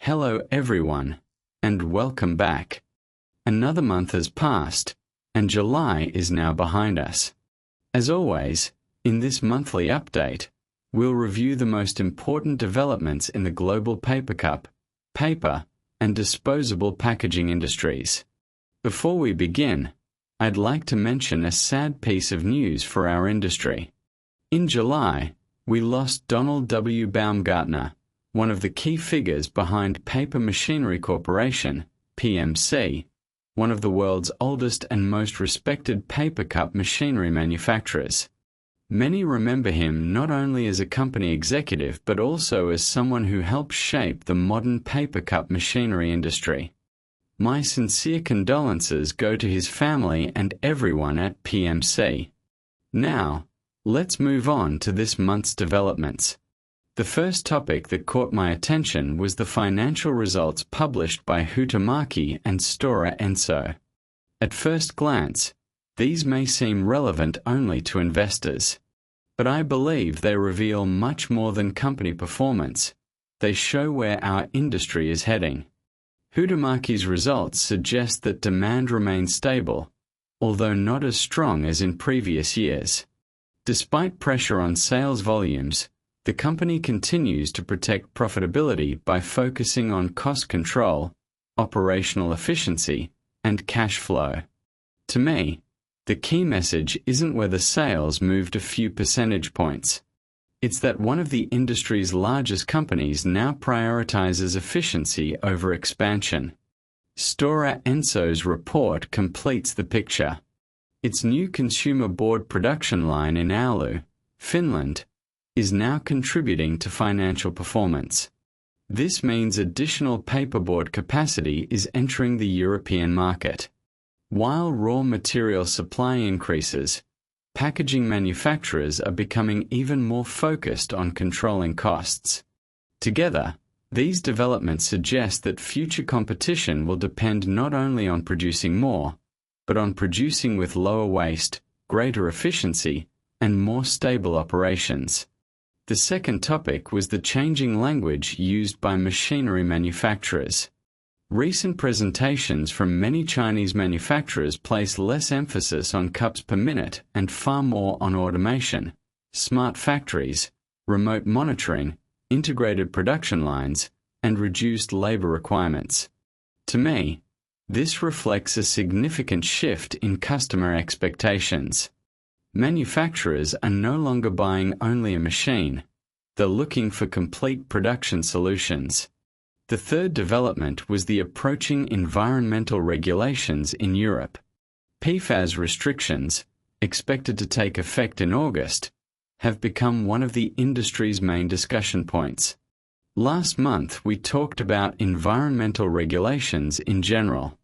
Hello everyone, and welcome back. Another month has passed, and July is now behind us. As always, in this monthly update, we'll review the most important developments in the global paper cup, paper, and disposable packaging industries. Before we begin, I'd like to mention a sad piece of news for our industry. In July, we lost Donald W. Baumgartner, one of the key figures behind Paper Machinery Corporation, PMC, one of the world's oldest and most respected paper cup machinery manufacturers. Many remember him not only as a company executive but also as someone who helped shape the modern paper cup machinery industry. My sincere condolences go to his family and everyone at PMC. Now, let's move on to this month's developments. The first topic that caught my attention was the financial results published by Huhtamaki and Stora Enso. At first glance, these may seem relevant only to investors, but I believe they reveal much more than company performance. They show where our industry is heading. Huhtamaki's results suggest that demand remains stable, although not as strong as in previous years. Despite pressure on sales volumes, the company continues to protect profitability by focusing on cost control, operational efficiency, and cash flow. To me, the key message isn't whether sales moved a few percentage points. It's that one of the industry's largest companies now prioritizes efficiency over expansion. Stora Enso's report completes the picture. Its new consumer board production line in Oulu, Finland, is now contributing to financial performance. This means additional paperboard capacity is entering the European market. While raw material supply increases, packaging manufacturers are becoming even more focused on controlling costs. Together, these developments suggest that future competition will depend not only on producing more, but on producing with lower waste, greater efficiency, and more stable operations. The second topic was the changing language used by machinery manufacturers. Recent presentations from many Chinese manufacturers place less emphasis on cups per minute and far more on automation, smart factories, remote monitoring, integrated production lines, and reduced labor requirements. To me, this reflects a significant shift in customer expectations. Manufacturers are no longer buying only a machine. They're looking for complete production solutions. The third development was the approaching environmental regulations in Europe. PFAS restrictions, expected to take effect in August, have become one of the industry's main discussion points. Last month we talked about environmental regulations in general.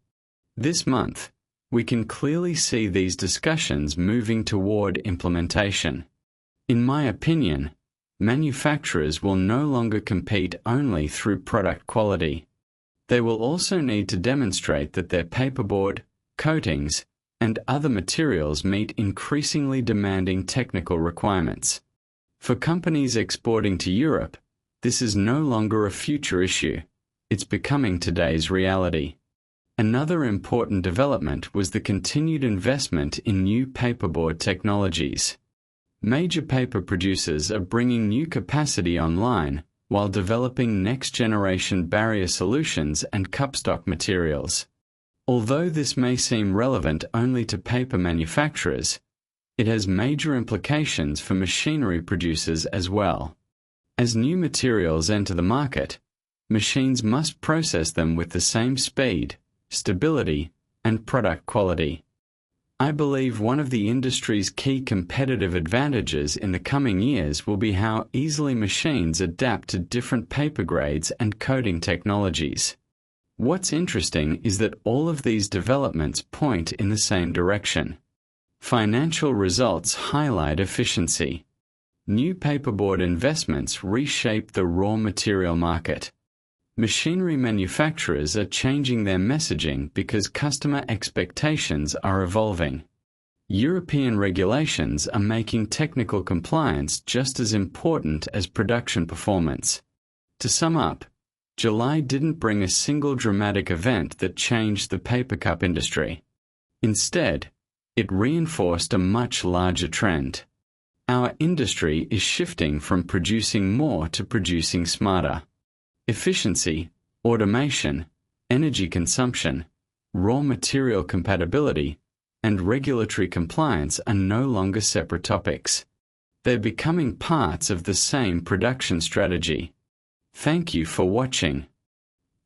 This month, we can clearly see these discussions moving toward implementation. In my opinion, manufacturers will no longer compete only through product quality. They will also need to demonstrate that their paperboard, coatings, and other materials meet increasingly demanding technical requirements. For companies exporting to Europe, this is no longer a future issue. It's becoming today's reality. Another important development was the continued investment in new paperboard technologies. Major paper producers are bringing new capacity online while developing next-generation barrier solutions and cupstock materials. Although this may seem relevant only to paper manufacturers, it has major implications for machinery producers as well. As new materials enter the market, machines must process them with the same speed, stability, and product quality. I believe one of the industry's key competitive advantages in the coming years will be how easily machines adapt to different paper grades and coating technologies. What's interesting is that all of these developments point in the same direction. Financial results highlight efficiency. New paperboard investments reshape the raw material market. Machinery manufacturers are changing their messaging because customer expectations are evolving. European regulations are making technical compliance just as important as production performance. To sum up, July didn't bring a single dramatic event that changed the paper cup industry. Instead, it reinforced a much larger trend. Our industry is shifting from producing more to producing smarter. Efficiency, automation, energy consumption, raw material compatibility, and regulatory compliance are no longer separate topics. They're becoming parts of the same production strategy. Thank you for watching.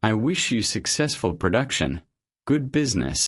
I wish you successful production, good business,